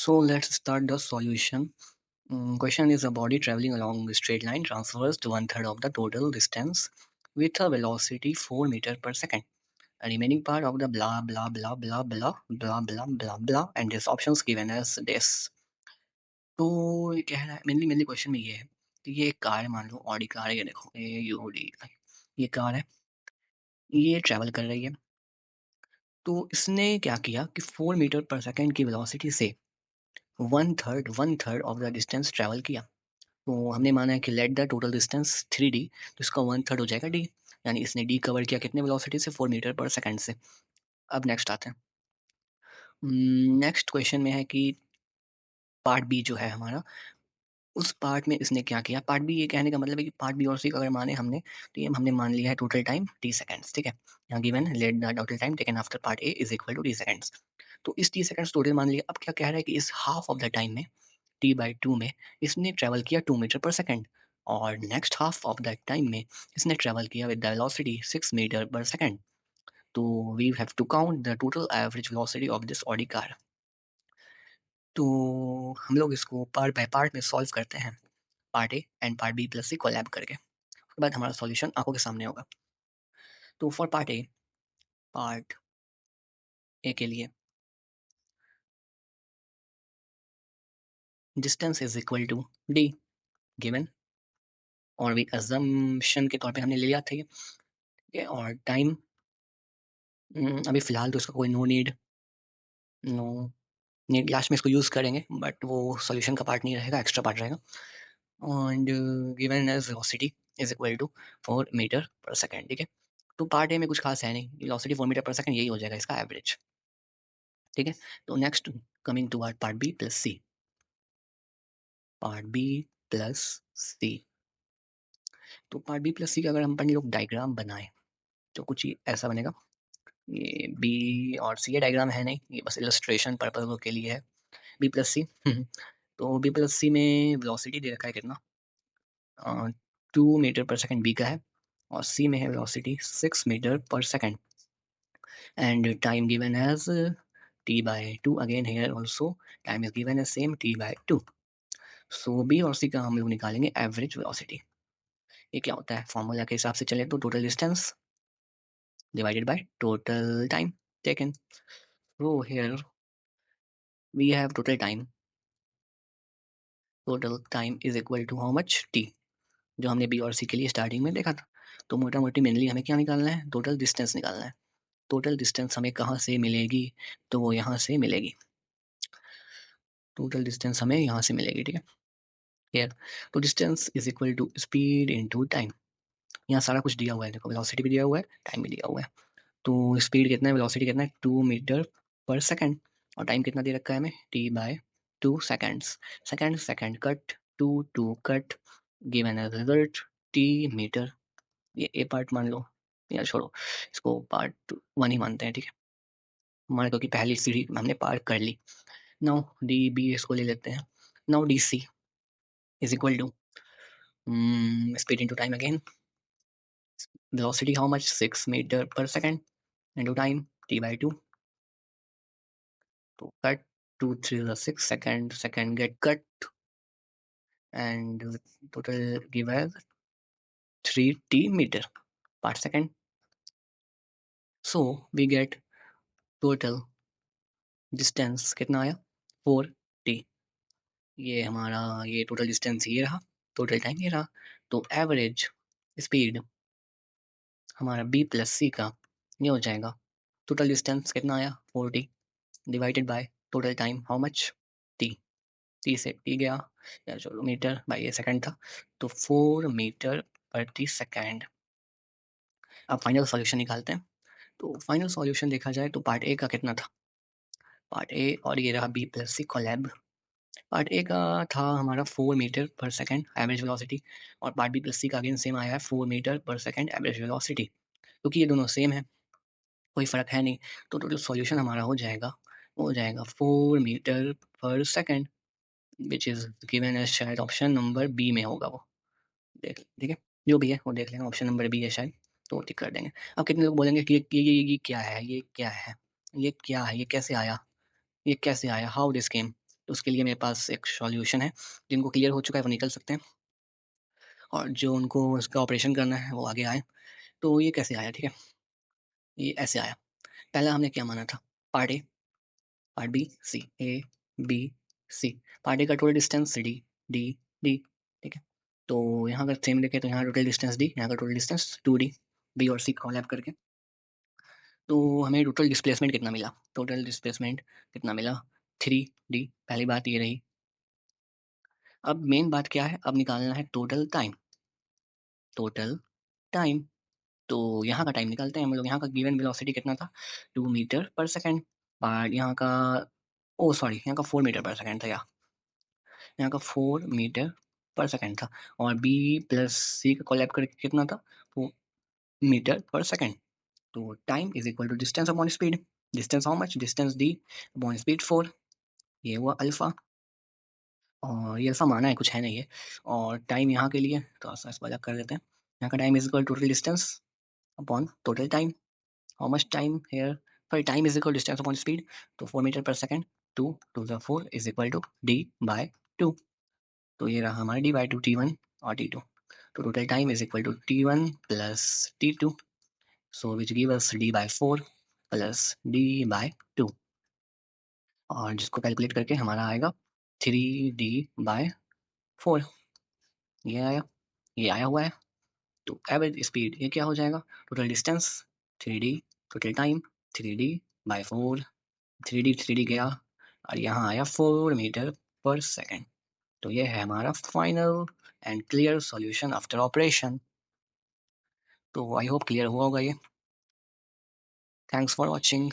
So let's start the solution. Question is: a body traveling along a straight line transfers to one third of the total distance with a velocity 4 meter per second. A remaining part of the blah blah blah blah blah blah blah blah blah and this options given as this. तो ये कह रहा है mainly question में ये है कि ये एक कार है, मान लो ऑडी कार है, ये देखो AUD ये कार है, ये ट्रैवल कर रही है। तो इसने क्या किया कि 4 मीटर पर सेकंड की वेलोसिटी से one third of the distance travel किया। तो हमने माना है कि late the total distance 3D, तो इसका वन थर्ड हो जाएगा D, यानी इसने D कवर किया कितने वेलोसिटी से 4 मीटर पर सेकंड से। अब नेक्स्ट आते हैं। नेक्स्ट क्वेश्चन में है कि पार्ट बी जो है हमारा, उस पार्ट में इसने क्या किया। पार्ट बी ये कहने का मतलब है कि पार्ट बी और सी अगर माने हमने, तो ये हमने मान लिया है टोटल टाइम T सेकंड्स, ठीक है। यहाँ given let the total time taken after part A is equal to T seconds. तो इस T सेकंड्स टोटल मान लिया। अब क्या कह रहा है कि इस हाफ ऑफ द टाइम में T/2 में इसने ट्रैवल किया 2 मीटर पर सेकंड, और next half of that time में इसने ट्रैवल किया with the velocity 6 metre per second. तो we have to count the total average velocity of this Audi car. तो हम लोग इसको पार्ट बाय पार्ट में सॉल्व करते हैं, part A and part B plus C collab करके। उसके बाद हमारा सॉल्यूशन आंखों के सामने होगा। तो फॉर पार्ट ए के लिए distance is equal to D given, और भी अजम्पशन के तौर पे हमने ले लिया था ये, ठीक है। और टाइम अभी फिलहाल तो इसका कोई नो नीड लास्ट में इसको यूज़ करेंगे, बट वो सॉल्यूशन का पार्ट नहीं रहेगा, एक्स्ट्रा पार्ट रहेगा। And given as velocity is equal to 4 metre per second, ठीक है। तो पार्ट ए में कुछ खास है नहीं, वेलोसिटी 4 मीटर पर सेकंड यही हो जाएगा इसका एवरेज, ठीक है। तो next coming to part B plus C. Part B plus C, तो पार्ट बी प्लस सी का अगर हम अपन लोग डायग्राम बनाएं तो कुछ ही ऐसा बनेगा। ये बी और सी, ये डायग्राम है नहीं, ये बस इलस्ट्रेशन पर्पज के लिए है। बी प्लस सी तो बी प्लस सी में वेलोसिटी दे रखा है कितना, 2 मीटर पर सेकंड बी का है, और सी में है velocity 6 metre per second, and time given as T/2। Again here also time is given as same T/2। So B और सी का हम लोग निकालेंगे एवरेज वेलोसिटी। ये क्या होता है, फॉर्मूला के हिसाब से चले तो total distance divided by total time taken. So here we have total time. Total time is equal to how much T, जो हमने बी और सी के लिए स्टार्टिंग में देखा था। तो मोटा मोटी मेनली हमें क्या निकालना है, टोटल डिस्टेंस निकालना है। टोटल डिस्टेंस हमें कहाँ से मिलेगी, तो वो यहाँ से मिलेगी। टोटल डिस्टेंस हमें यहाँ से मिलेगी, ठीक है। Here तो distance is equal to speed into time. यहाँ सारा कुछ दिया हुआ है, देखो वेलोसिटी भी दिया हुआ है, टाइम भी दिया हुआ है। तो स्पीड कितना है, वेलोसिटी कितना है, 2 मीटर पर सेकंड, और टाइम कितना दे रखा है हमें, T/2 सेकंड्स। Second second cut, 2 cut, given as result T metre. ये ए पार्ट मान लो, या छोड़ो, इसको पार्ट 1 ही मानते हैं, ठीक है। मान लो कि पहली सीढ़ी हमने पार कर ली। नाउ डी बी इसको ले लेते हैं। Now D C is equal to speed into time again, velocity how much, 6 metre per second, into time T/2। तो cut 2 3 is 6 second get cut, and total give as 3t meter per second. So we get total distance कितना आया, 4t। ये हमारा ये total distance ये रहा, total time ये रहा। तो एवरेज स्पीड हमारा b प्लस सी का ये हो जाएगा, टोटल डिस्टेंस कितना आया 4t divided by total time how much t। T से टी गया, या चलो मीटर बाई ये सेकंड था, तो 4 मीटर प्रति सेकंड। अब फाइनल सॉल्यूशन निकालते हैं। तो फाइनल सॉल्यूशन देखा जाए तो पार्ट ए का कितना था, पार्ट ए और ये रहा B plus C collab. Part A का था हमारा 4 metre per second average velocity, और पार्ट बी प्लस सी का अगेन सेम आया है 4 metre per second average velocity. क्योंकि ये दोनों सेम है, कोई फ़र्क है नहीं, तो टोटल सॉल्यूशन हमारा हो जाएगा 4 metre per second, which is given as शायद ऑप्शन नंबर बी में होगा वो, देख ठीक है, जो भी है वो देख लेंगे, ऑप्शन नंबर बी है शायद, तो टिक कर देंगे। अब कितने लोग बोलेंगे कि ये क्या है, ये क्या है, ये क्या है, ये कैसे आया, ये कैसे आया, हाउ दिस केम। तो उसके लिए मेरे पास एक सॉल्यूशन है, जिनको क्लियर हो चुका है वो निकल सकते हैं और जो उनको उसका ऑपरेशन करना है वो आगे आएँ। तो ये कैसे आया, ठीक है? ये ऐसे आया। पहला हमने क्या माना था? Part A, part B, C. A, B, C. Part A का total distance D, D, D, ठीक है? तो यहाँ अगर सेम लिखें तो यहाँ टोटल डिस्टेंस डी, यहाँ का टोटल डिस्टेंस 2D, बी और सी कोलैब करके। तो हमें टोटल डिस्प्लेसमेंट कितना मिला? टोटल डिस्प्लेसमेंट कितना मिला? 3D। पहली बात ये रही। अब मेन बात क्या है? अब निकालना है टोटल टाइम। Total time. तो यहाँ का टाइम निकालते हैं हम लोग। यहाँ का गिवन वेलोसिटी कितना था? 2 मीटर पर सेकंड। और यहाँ का, ओह सॉरी, यहाँ का 4 मीटर पर सेकंड था। यहाँ का 4 मीटर पर सेकंड था और बी प्लस सी का कोलैब करके कितना था? वो मीटर पर सेकंड। तो time is equal to distance upon speed. Distance how much? Distance D upon speed 4। ये हुआ अल्फा। और ये अल्फा माना है, कुछ है नहीं है। और टाइम यहाँ के लिए थोड़ा सा इसको अलग कर देते हैं। यहाँ का time is equal total distance upon total time. How much time here? Sorry, time is equal distance upon speed. तो 4 metre per second, 2 to the 4 is equal to D by 2। तो ये रहा हमारा डी बाय 2, T1 और T2। तो total time is equal to T1 plus T2, so which give us D by 4 plus D by 2। और जिसको calculate करके हमारा आएगा 3D/4। ये आया, ये आया हुआ है। तो एवरेज स्पीड ये क्या हो जाएगा? Total distance 3D, total time 3D/4। 3D गया और यहाँ आया 4 मीटर पर सेकंड। तो ये है हमारा final and clear solution after operation. तो आई होप क्लियर हुआ होगा ये। Thanks for watching.